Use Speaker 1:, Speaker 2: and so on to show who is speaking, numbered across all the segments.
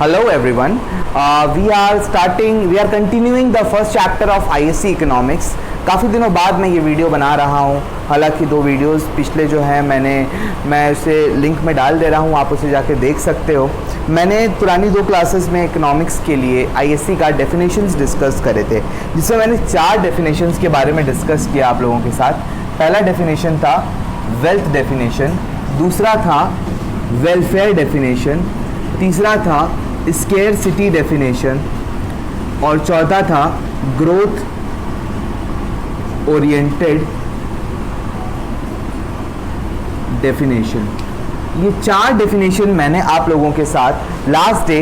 Speaker 1: Hello everyone. We are continuing the first chapter of ISC Economics. काफ़ी दिनों बाद मैं ये वीडियो बना रहा हूँ। हालांकि दो वीडियोस पिछले जो हैं मैं उसे लिंक में डाल दे रहा हूँ, आप उसे जाके देख सकते हो। मैंने पुरानी दो क्लासेस में इकोनॉमिक्स के लिए ISC का डेफिनेशंस डिस्कस करे थे, जिसमें मैंने 4 डेफिनेशंस के बारे में डिस्कस किया आप लोगों के साथ। पहला डेफिनेशन था वेल्थ डेफिनेशन, दूसरा था वेलफेयर डेफिनेशन, तीसरा था स्केर्सिटी डेफिनेशन और चौथा था ग्रोथ ओरिएंटेड डेफिनेशन। ये 4 डेफिनेशन मैंने आप लोगों के साथ लास्ट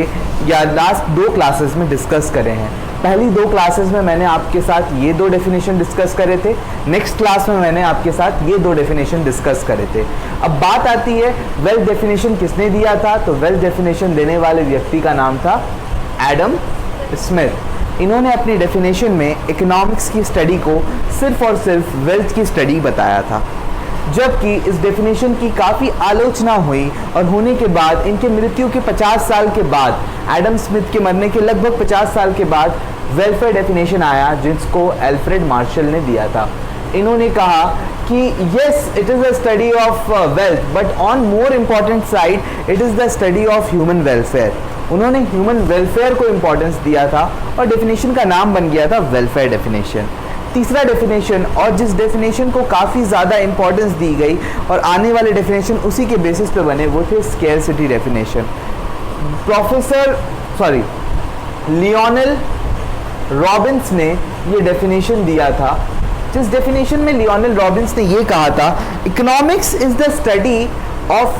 Speaker 1: 2 क्लासेस में डिस्कस करे हैं। पहली 2 क्लासेस में मैंने आपके साथ ये 2 डेफिनेशन डिस्कस करे थे, नेक्स्ट क्लास में मैंने आपके साथ ये 2 डेफिनेशन डिस्कस करे थे। अब बात आती है वेल्थ डेफिनेशन किसने दिया था, तो वेल्थ डेफिनेशन देने वाले व्यक्ति का नाम था एडम स्मिथ। इन्होंने अपनी डेफिनेशन में इकोनॉमिक्स की स्टडी को सिर्फ और सिर्फ वेल्थ की स्टडी बताया था, जबकि इस डेफिनेशन की काफ़ी आलोचना हुई और होने के बाद इनके मृत्यु के 50 साल के बाद, एडम स्मिथ के मरने के लगभग 50 साल के बाद वेलफेयर डेफिनेशन आया, जिसको एल्फ्रेड मार्शल ने दिया था। इन्होंने कहा कि yes it is the study of wealth but on more important side it is the study of human welfare. उन्होंने ह्यूमन वेलफेयर को इम्पोर्टेंस दिया था और डेफिनेशन का नाम बन गया था वेलफेयर डेफिनेशन। तीसरा डेफिनेशन, और जिस डेफिनेशन को काफ़ी ज़्यादा इंपॉर्टेंस दी गई और आने वाले डेफिनेशन उसी के बेसिस पे बने, वो थे स्केर्सिटी डेफिनेशन। लियोनेल रॉबिन्स ने ये डेफिनेशन दिया था, जिस डेफिनेशन में लियोनेल रॉबिन्स ने ये कहा था economics is the study of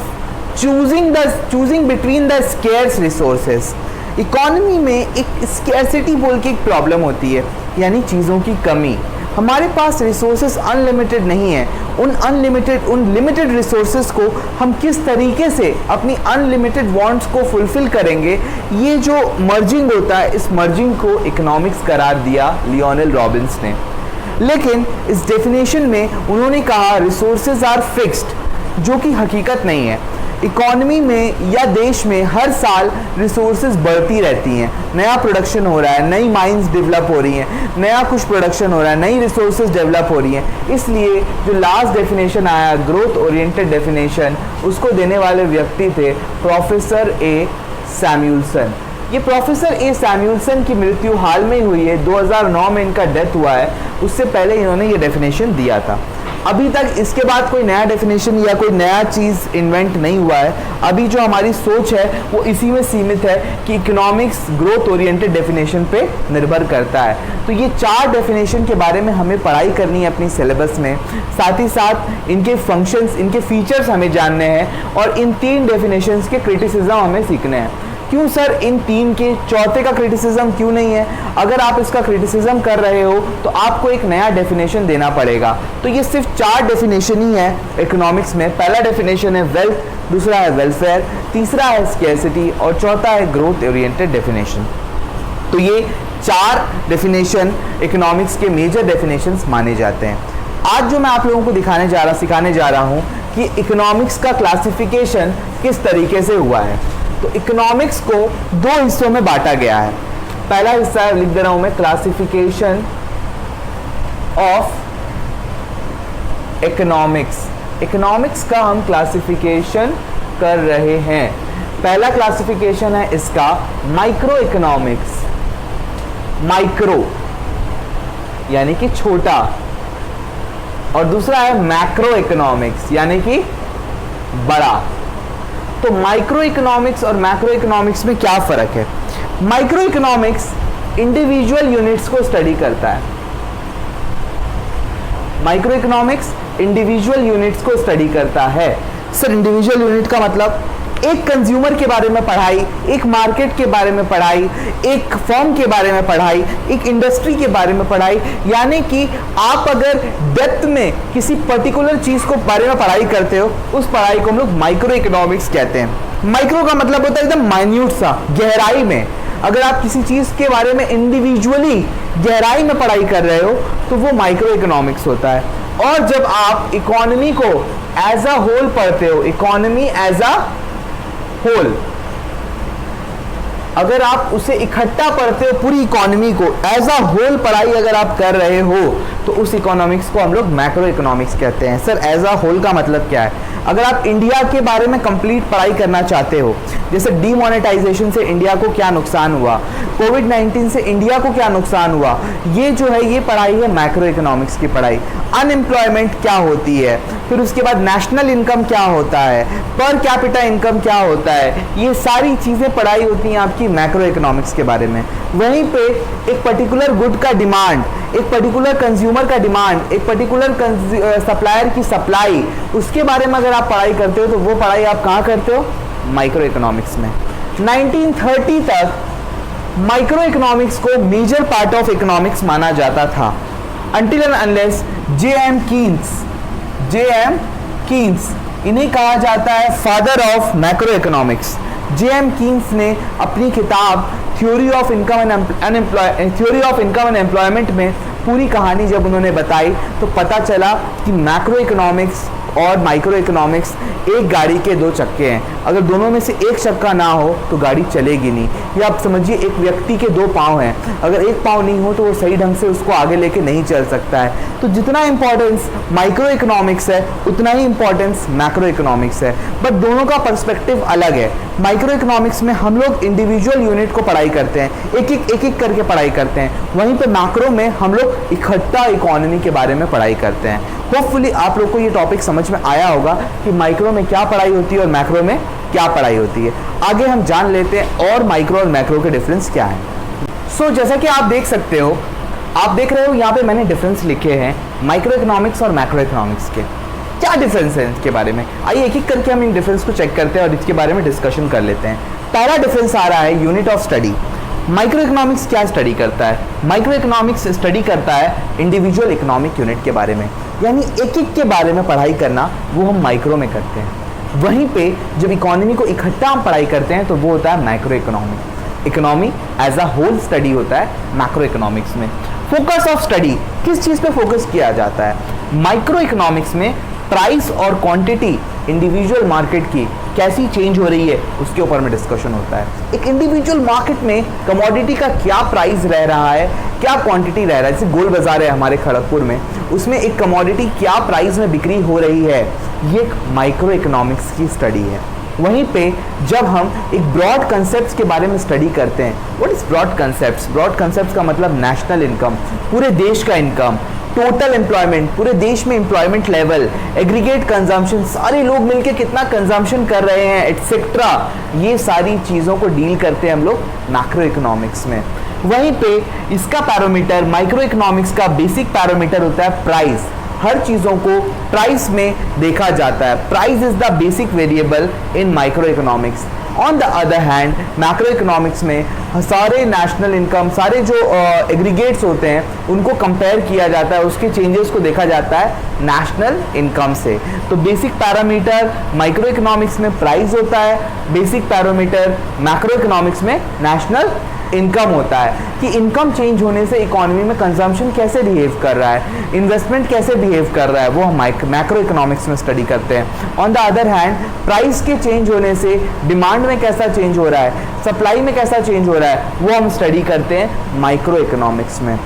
Speaker 1: choosing between the scarce resources. Economy में एक स्केर्सिटी बोल के एक प्रॉब्लम होती है, यानी चीज़ों की कमी। हमारे पास रिसोर्सेज अनलिमिटेड नहीं है, उन लिमिटेड रिसोर्सेज को हम किस तरीके से अपनी अनलिमिटेड वांट्स को फुलफिल करेंगे, ये जो मर्जिंग होता है, इस मर्जिंग को इकोनॉमिक्स करार दिया लियोनेल रॉबिन्स ने। लेकिन इस डेफिनेशन में उन्होंने कहा रिसोर्सेज आर फिक्स्ड, जो कि हकीकत नहीं है। इकोनॉमी में या देश में हर साल रिसोर्सेज बढ़ती रहती हैं, नया प्रोडक्शन हो रहा है, नई माइंस डेवलप हो रही हैं, नया कुछ प्रोडक्शन हो रहा है, नई रिसोर्सेज डेवलप हो रही हैं। इसलिए जो लास्ट डेफिनेशन आया ग्रोथ ओरिएंटेड डेफिनेशन, उसको देने वाले व्यक्ति थे प्रोफेसर ए सैमुअल्सन। ये प्रोफेसर ए सैमुअल्सन की मृत्यु हाल में हुई है, 2009 में इनका डेथ हुआ है। उससे पहले इन्होंने ये डेफिनेशन दिया था। अभी तक इसके बाद कोई नया डेफिनेशन या कोई नया चीज़ इन्वेंट नहीं हुआ है। अभी जो हमारी सोच है वो इसी में सीमित है कि इकोनॉमिक्स ग्रोथ ओरिएंटेड डेफिनेशन पे निर्भर करता है। तो ये 4 डेफिनेशन के बारे में हमें पढ़ाई करनी है अपनी सिलेबस में, साथ ही साथ इनके फंक्शंस, इनके फीचर्स हमें जानने हैं और इन 3 डेफिनेशंस के क्रिटिसिज्म हमें सीखने हैं। क्यों सर इन 3 के चौथे का क्रिटिसिज्म क्यों नहीं है? अगर आप इसका क्रिटिसिज्म कर रहे हो तो आपको एक नया डेफिनेशन देना पड़ेगा। तो ये सिर्फ 4 डेफिनेशन ही है इकोनॉमिक्स में। पहला डेफिनेशन है वेल्थ, दूसरा है वेलफेयर, तीसरा है स्केर्सिटी और चौथा है ग्रोथ ओरिएंटेड डेफिनेशन। तो ये 4 डेफिनेशन इकोनॉमिक्स के मेजर डेफिनेशंस माने जाते हैं। आज जो मैं आप लोगों को सिखाने जा रहा हूँ कि इकोनॉमिक्स का क्लासिफिकेशन किस तरीके से हुआ है। तो इकोनॉमिक्स को 2 हिस्सों में बांटा गया है। पहला हिस्सा लिख दे रहा हूं मैं, क्लासिफिकेशन ऑफ इकोनॉमिक्स। इकोनॉमिक्स का हम क्लासिफिकेशन कर रहे हैं। पहला क्लासिफिकेशन है इसका माइक्रो इकोनॉमिक्स, माइक्रो यानी कि छोटा, और दूसरा है मैक्रो इकोनॉमिक्स यानी कि बड़ा। तो माइक्रो इकोनॉमिक्स और मैक्रो इकोनॉमिक्स में क्या फ़र्क है? माइक्रो इकोनॉमिक्स इंडिविजुअल यूनिट्स को स्टडी करता है। माइक्रो इकोनॉमिक्स इंडिविजुअल यूनिट्स को स्टडी करता है। सर इंडिविजुअल यूनिट का मतलब एक कंज्यूमर के बारे में पढ़ाई, एक मार्केट के बारे में पढ़ाई, एक फर्म के बारे में पढ़ाई, एक इंडस्ट्री के बारे में पढ़ाई। यानी कि आप अगर डेप्थ में किसी पर्टिकुलर चीज़ को बारे में पढ़ाई करते हो, उस पढ़ाई को हम लोग माइक्रो इकोनॉमिक्स कहते हैं। माइक्रो का मतलब होता है एकदम माइन्यूट सा, गहराई में। अगर आप किसी चीज़ के बारे में इंडिविजुअली गहराई में पढ़ाई कर रहे हो तो वो माइक्रो इकोनॉमिक्स होता है। और जब आप इकोनॉमी को एज अ होल पढ़ते हो, इकोनॉमी एज अ होल, अगर आप उसे इकट्ठा पढ़ते हो पूरी इकोनॉमी को एज अ होल पढ़ाई अगर आप कर रहे हो तो उस इकोनॉमिक्स को हम लोग मैक्रो इकोनॉमिक्स कहते हैं। सर एज अ होल का मतलब क्या है? अगर आप इंडिया के बारे में कंप्लीट पढ़ाई करना चाहते हो, जैसे डीमोनेटाइजेशन से इंडिया को क्या नुकसान हुआ, कोविड-19 से इंडिया को क्या नुकसान हुआ, ये जो है ये पढ़ाई है मैक्रो इकोनॉमिक्स की पढ़ाई। अनएम्प्लॉयमेंट क्या होती है, फिर उसके बाद नेशनल इनकम क्या होता है, पर कैपिटा इनकम क्या होता है, ये सारी चीज़ें पढ़ाई होती हैं आपकी मैक्रो इकोनॉमिक्स के बारे में। वहीं पे एक पर्टिकुलर गुड का डिमांड, एक पर्टिकुलर कंज्यूमर का डिमांड, एक पर्टिकुलर सप्लायर की सप्लाई, उसके बारे में अगर आप पढ़ाई करते हो तो वो पढ़ाई आप कहाँ करते हो? माइक्रो इकोनॉमिक्स में। 1930 तक माइक्रो इकोनॉमिक्स को मेजर पार्ट ऑफ इकोनॉमिक्स माना जाता था until and unless J.M. Keynes, इन्हें कहा जाता है father of macro economics. J.M. Keynes ने अपनी किताब theory of income and employment में पूरी कहानी जब उन्होंने बताई तो पता चला कि मैक्रो इकोनॉमिक्स और माइक्रो इकोनॉमिक्स एक गाड़ी के दो चक्के हैं। अगर दोनों में से एक चक्का ना हो तो गाड़ी चलेगी नहीं। या आप समझिए एक व्यक्ति के दो पाँव हैं, अगर एक पाँव नहीं हो तो वो सही ढंग से उसको आगे लेके नहीं चल सकता है। तो जितना इंपॉर्टेंस माइक्रो इकोनॉमिक्स है उतना ही इंपॉर्टेंस मैक्रो इकोनॉमिक्स है, बट दोनों का पर्सपेक्टिव अलग है। माइक्रो इकोनॉमिक्स में हम लोग इंडिविजुअल यूनिट को पढ़ाई करते हैं, एक एक करके पढ़ाई करते हैं। वहीं पे मैक्रो में हम लोग इकट्ठा इकोनॉमी के बारे में पढ़ाई करते हैं। होपफुली आप लोग को ये टॉपिक समझ में आया होगा कि माइक्रो में क्या पढ़ाई होती है और मैक्रो में क्या पढ़ाई होती है। आगे हम जान लेते हैं और माइक्रो और मैक्रो के डिफरेंस क्या है। सो जैसा कि आप देख सकते हो, आप देख रहे हो यहाँ पे मैंने डिफरेंस लिखे हैं माइक्रो इकोनॉमिक्स और मैक्रो इकोनॉमिक्स के। क्या डिफरेंस है इसके बारे में, आइए एक एक करके हम इन डिफरेंस को चेक करते हैं और इसके बारे में डिस्कशन कर लेते हैं। पहला डिफरेंस आ रहा है unit of study. Micro economics क्या स्टडी करता है? माइक्रो इकोनॉमिक्स स्टडी करता है इंडिविजुअल इकोनॉमिक यूनिट के बारे में, यानी एक एक के बारे में पढ़ाई करना वो हम माइक्रो में करते हैं। वहीं पे जब इकोनॉमी को इकट्ठा हम पढ़ाई करते हैं तो वो होता है macro economic. Economy as a whole study होता है मैक्रो इकोनॉमिक्स में। फोकस ऑफ स्टडी, किस चीज़ पे फोकस किया जाता है? माइक्रो इकोनॉमिक्स में प्राइस और क्वांटिटी इंडिविजुअल मार्केट की कैसी चेंज हो रही है उसके ऊपर में डिस्कशन होता है। एक इंडिविजुअल मार्केट में कमोडिटी का क्या प्राइस रह रहा है, क्या क्वांटिटी रह रहा है। जैसे गोल बाजार है हमारे खड़गपुर में, उसमें एक कमोडिटी क्या प्राइस में बिक्री हो रही है, ये एक माइक्रो इकोनॉमिक्स की स्टडी है। वहीं पे जब हम एक ब्रॉड कंसेप्ट के बारे में स्टडी करते हैं, what is broad concepts? Broad concepts का मतलब नेशनल इनकम, पूरे देश का इनकम, टोटल एम्प्लॉयमेंट, पूरे देश में एम्प्लॉयमेंट लेवल, एग्रीगेट कंजम्पशन, सारे लोग मिलके कितना कंजम्पशन कर रहे हैं एटसेट्रा, ये सारी चीज़ों को डील करते हैं हम लोग मैक्रो इकोनॉमिक्स में। वहीं पे इसका पैरामीटर, माइक्रो इकोनॉमिक्स का बेसिक पैरामीटर होता है प्राइस। हर चीज़ों को प्राइस में देखा जाता है। Price is the basic variable in micro economics. On the other hand macro economics में सारे नेशनल इनकम, सारे जो एग्रीगेट्स होते हैं उनको कंपेयर किया जाता है, उसके चेंजेस को देखा जाता है नेशनल इनकम से। तो बेसिक पैरामीटर माइक्रो इकोनॉमिक्स में प्राइस होता है, बेसिक पैरामीटर मैक्रो इकोनॉमिक्स में नेशनल इनकम होता है कि इनकम चेंज होने से इकोनॉमी में कंजम्पशन कैसे बिहेव कर रहा है, इन्वेस्टमेंट कैसे बिहेव कर रहा है, वो हम मैक्रो इकोनॉमिक्स में स्टडी करते हैं। On the other hand price के चेंज होने से डिमांड में कैसा चेंज हो रहा है, सप्लाई में कैसा चेंज हो रहा है, वो हम स्टडी करते हैं माइक्रो इकोनॉमिक्स में।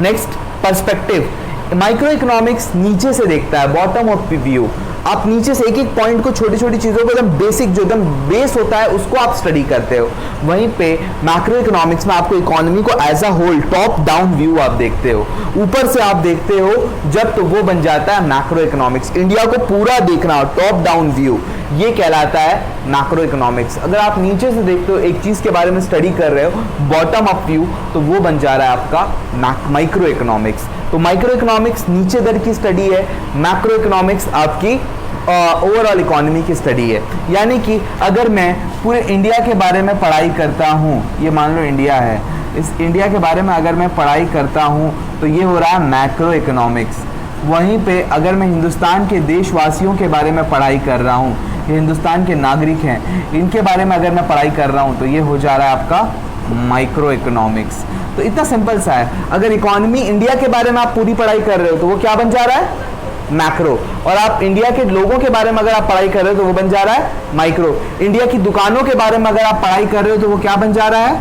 Speaker 1: नेक्स्ट पर्सपेक्टिव, माइक्रो इकोनॉमिक्स नीचे से देखता है, बॉटम ऑफ व्यू। आप नीचे से एक एक पॉइंट को, छोटी छोटी चीज़ों को एकदम बेसिक, जो एकदम बेस होता है उसको आप स्टडी करते हो। वहीं पे मैक्रो इकोनॉमिक्स में आपको इकोनॉमी को as a whole top down view आप देखते हो, ऊपर से आप देखते हो जब, तो वो बन जाता है मैक्रो इकोनॉमिक्स। इंडिया को पूरा देखना, टॉप डाउन व्यू, ये कहलाता है मैक्रो इकोनॉमिक्स। अगर आप नीचे से देखते हो, एक चीज़ के बारे में स्टडी कर रहे हो, बॉटम अप व्यू, तो वो बन जा रहा है आपका माइक्रो इकोनॉमिक्स। तो माइक्रो इकोनॉमिक्स नीचे दर की स्टडी है, मैक्रो इकोनॉमिक्स आपकी ओवरऑल इकोनॉमी की स्टडी है। यानी कि अगर मैं पूरे इंडिया के बारे में पढ़ाई करता हूँ, ये मान लो इंडिया है, इस इंडिया के बारे में अगर मैं पढ़ाई करता हूँ तो ये हो रहा है मैक्रो इकोनॉमिक्स। वहीं पे अगर मैं हिंदुस्तान के देशवासियों के बारे में पढ़ाई कर रहा हूँ, ये हिंदुस्तान के नागरिक हैं, इनके बारे में अगर मैं पढ़ाई कर रहा हूँ तो ये हो जा रहा है आपका माइक्रो इकोनॉमिक्स। तो इतना सिंपल सा है। अगर इकोनॉमी इंडिया के बारे में आप पूरी पढ़ाई कर रहे हो तो वो क्या बन जा रहा है? मैक्रो, और आप इंडिया के लोगों के बारे में अगर आप पढ़ाई कर रहे हो तो वो बन जा रहा है माइक्रो। इंडिया की दुकानों के बारे में अगर आप पढ़ाई कर रहे हो तो वो क्या बन जा रहा है,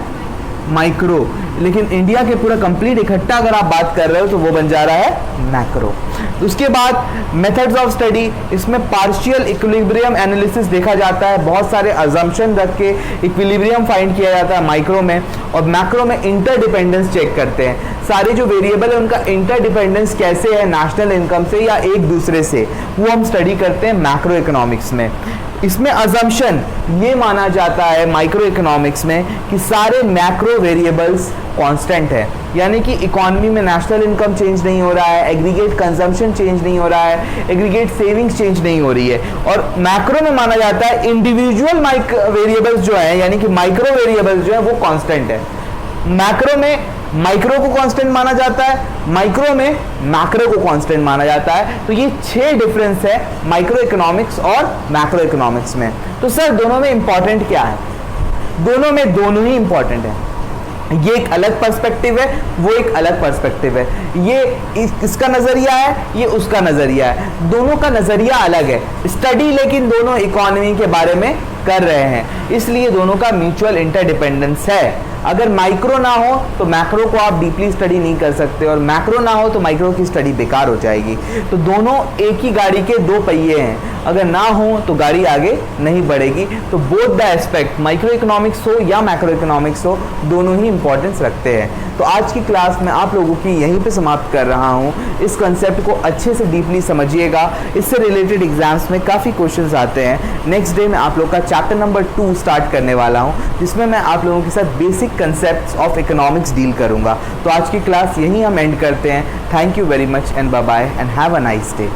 Speaker 1: माइक्रो। लेकिन इंडिया के पूरा कंप्लीट इकट्ठा अगर आप बात कर रहे हो तो वो बन जा रहा है मैक्रो। उसके बाद मेथड्स ऑफ स्टडी, इसमें पार्शियल इक्विलिब्रियम एनालिसिस देखा जाता है, बहुत सारे अजम्पशन रख के इक्विलिब्रियम फाइंड किया जाता है माइक्रो में, और मैक्रो में इंटरडिपेंडेंस चेक करते हैं, सारे जो वेरिएबल है उनका इंटरडिपेंडेंस कैसे है नेशनल इनकम से या एक दूसरे से, वो हम स्टडी करते हैं मैक्रो इकोनॉमिक्स में। इसमें अजम्पशन ये माना जाता है माइक्रो इकोनॉमिक्स में कि सारे मैक्रो वेरिएबल्स कांस्टेंट है, यानी कि इकोनॉमी में नेशनल इनकम चेंज नहीं हो रहा है, एग्रीगेट कंजम्पशन चेंज नहीं हो रहा है, एग्रीगेट सेविंग्स चेंज नहीं हो रही है। और मैक्रो में माना जाता है इंडिविजुअल वेरिएबल्स जो है, यानी कि माइक्रो वेरिएबल्स जो है वो कांस्टेंट है। मैक्रो में माइक्रो को कांस्टेंट माना जाता है, माइक्रो में मैक्रो को कांस्टेंट माना जाता है। तो ये 6 डिफरेंस है माइक्रो इकोनॉमिक्स और मैक्रो इकोनॉमिक्स में। तो सर दोनों में इंपॉर्टेंट क्या है? दोनों में दोनों ही इंपॉर्टेंट है। ये एक अलग पर्सपेक्टिव है, वो एक अलग पर्सपेक्टिव है, ये इसका नजरिया है, ये उसका नजरिया है, दोनों का नजरिया अलग है। स्टडी लेकिन दोनों इकोनॉमी के बारे में कर रहे हैं, इसलिए दोनों का म्यूचुअल इंटरडिपेंडेंस है। अगर माइक्रो ना हो तो मैक्रो को आप डीपली स्टडी नहीं कर सकते, और मैक्रो ना हो तो माइक्रो की स्टडी बेकार हो जाएगी। तो दोनों एक ही गाड़ी के 2 पहिए हैं, अगर ना हो तो गाड़ी आगे नहीं बढ़ेगी। तो both the aspect, micro economics हो या मैक्रो इकोनॉमिक्स हो, दोनों ही इंपॉर्टेंस रखते हैं। तो आज की क्लास में आप लोगों की यहीं पे समाप्त कर रहा हूँ। इस कंसेप्ट को अच्छे से डीपली समझिएगा, इससे रिलेटेड एग्जाम्स में काफ़ी क्वेश्चंस आते हैं। नेक्स्ट डे में आप लोग का चैप्टर नंबर 2 स्टार्ट करने वाला हूँ, जिसमें मैं आप लोगों के साथ basic concepts of economics deal करूँगा। तो आज की क्लास यहीं हम एंड करते हैं। Thank you very much and bye bye and have a nice day.